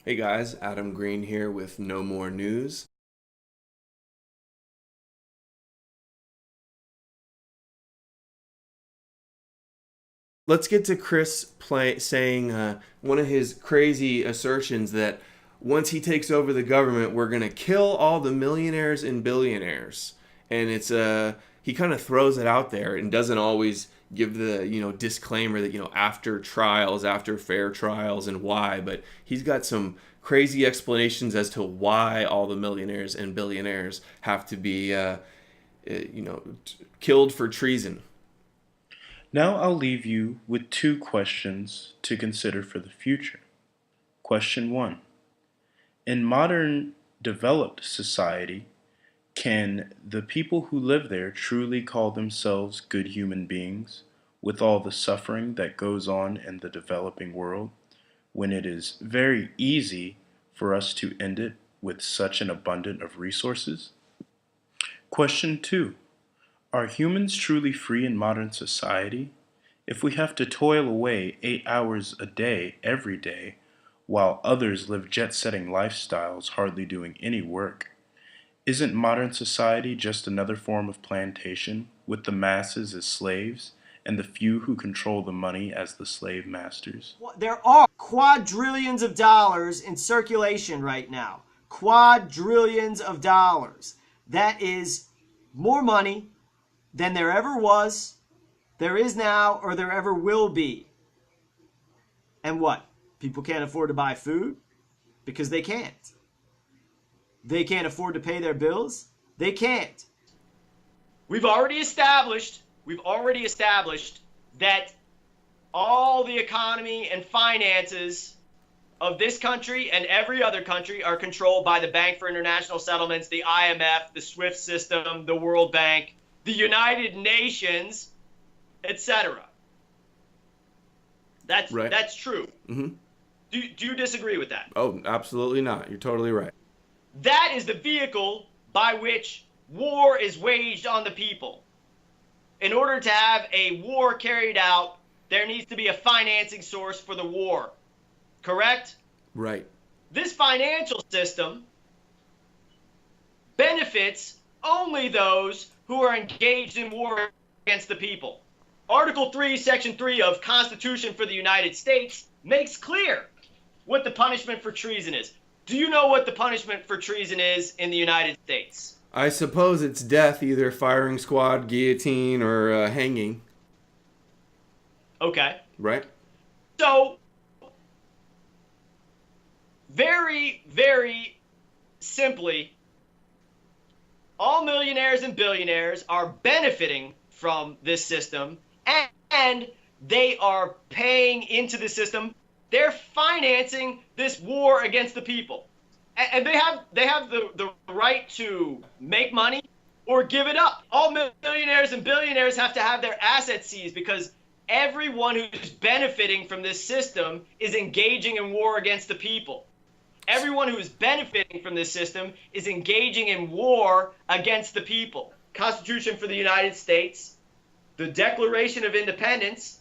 Hey guys, Adam Green here with No More News. Let's get to saying one of his crazy assertions that once he takes over the government, we're going to kill all the millionaires and billionaires. And he kind of throws it out there and doesn't always give the disclaimer that after trials, after fair trials, and why. But he's got some crazy explanations as to why all the millionaires and billionaires have to be killed for treason. Now I'll leave you with two questions to consider for the future. Question 1. In modern developed society, can the people who live there truly call themselves good human beings with all the suffering that goes on in the developing world when it is very easy for us to end it with such an abundance of resources? Question 2. Are humans truly free in modern society? If we have to toil away 8 hours a day every day, while others live jet-setting lifestyles hardly doing any work, isn't modern society just another form of plantation, with the masses as slaves and the few who control the money as the slave masters? There are quadrillions of dollars in circulation right now. Quadrillions of dollars. That is more money than there ever was, there is now, or there ever will be. And what? People can't afford to buy food? Because they can't. They can't afford to pay their bills? They can't. We've already established that all the economy and finances of this country and every other country are controlled by the Bank for International Settlements, the IMF, the SWIFT system, the World Bank, the United Nations, etc. That's Right. That's true. Mm-hmm. Do you disagree with that? Oh, absolutely not. You're totally right. That is the vehicle by which war is waged on the people. In order to have a war carried out, there needs to be a financing source for the war. Correct? Right. This financial system benefits only those who are engaged in war against the people. Article 3, Section 3 of Constitution for the United States makes clear what the punishment for treason is. Do you know what the punishment for treason is in the United States? I suppose it's death, either firing squad, guillotine, or hanging. Okay. Right? So, very, very simply, all millionaires and billionaires are benefiting from this system, and they are paying into the system. They're financing this war against the people. And they have the right to make money or give it up. All millionaires and billionaires have to have their assets seized because everyone who's benefiting from this system is engaging in war against the people. Everyone who is benefiting from this system is engaging in war against the people. Constitution for the United States, the Declaration of Independence,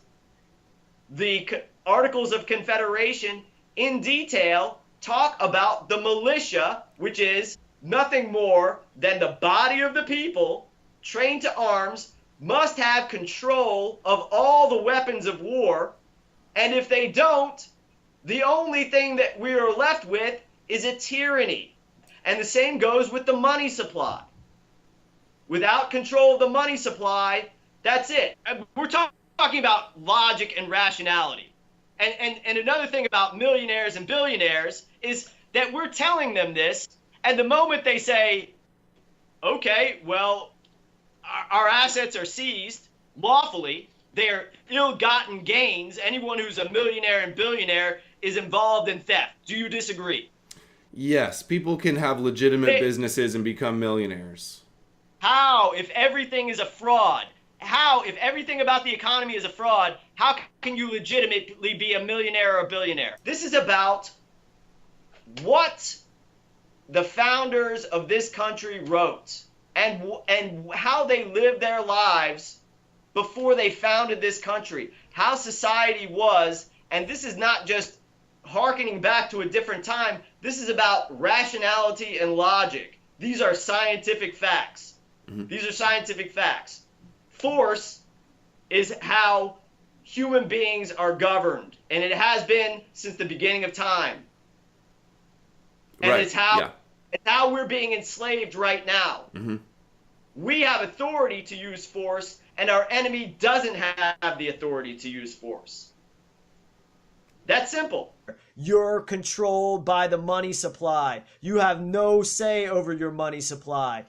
the Articles of Confederation in detail talk about the militia, which is nothing more than the body of the people trained to arms, must have control of all the weapons of war. And if they don't, the only thing that we are left with is a tyranny. And the same goes with the money supply. Without control of the money supply, that's it. We're talking about logic and rationality. And another thing about millionaires and billionaires is that we're telling them this, and the moment they say, okay, well, our assets are seized lawfully, they're ill-gotten gains. Anyone who's a millionaire and billionaire is involved in theft. Do you disagree? Yes, people can have legitimate businesses and become millionaires. How, if everything is a fraud? How, if everything about the economy is a fraud, how can you legitimately be a millionaire or a billionaire? This is about what the founders of this country wrote and how they lived their lives before they founded this country, how society was. And this is not just hearkening back to a different time. This is about rationality and logic. These are scientific facts. These are scientific facts. Force is how human beings are governed, and it has been since the beginning of time. And Right. it's how Yeah. it's how we're being enslaved right now. We have authority to use force, and our enemy doesn't have the authority to use force. That's simple. You're controlled by the money supply. You have no say over your money supply.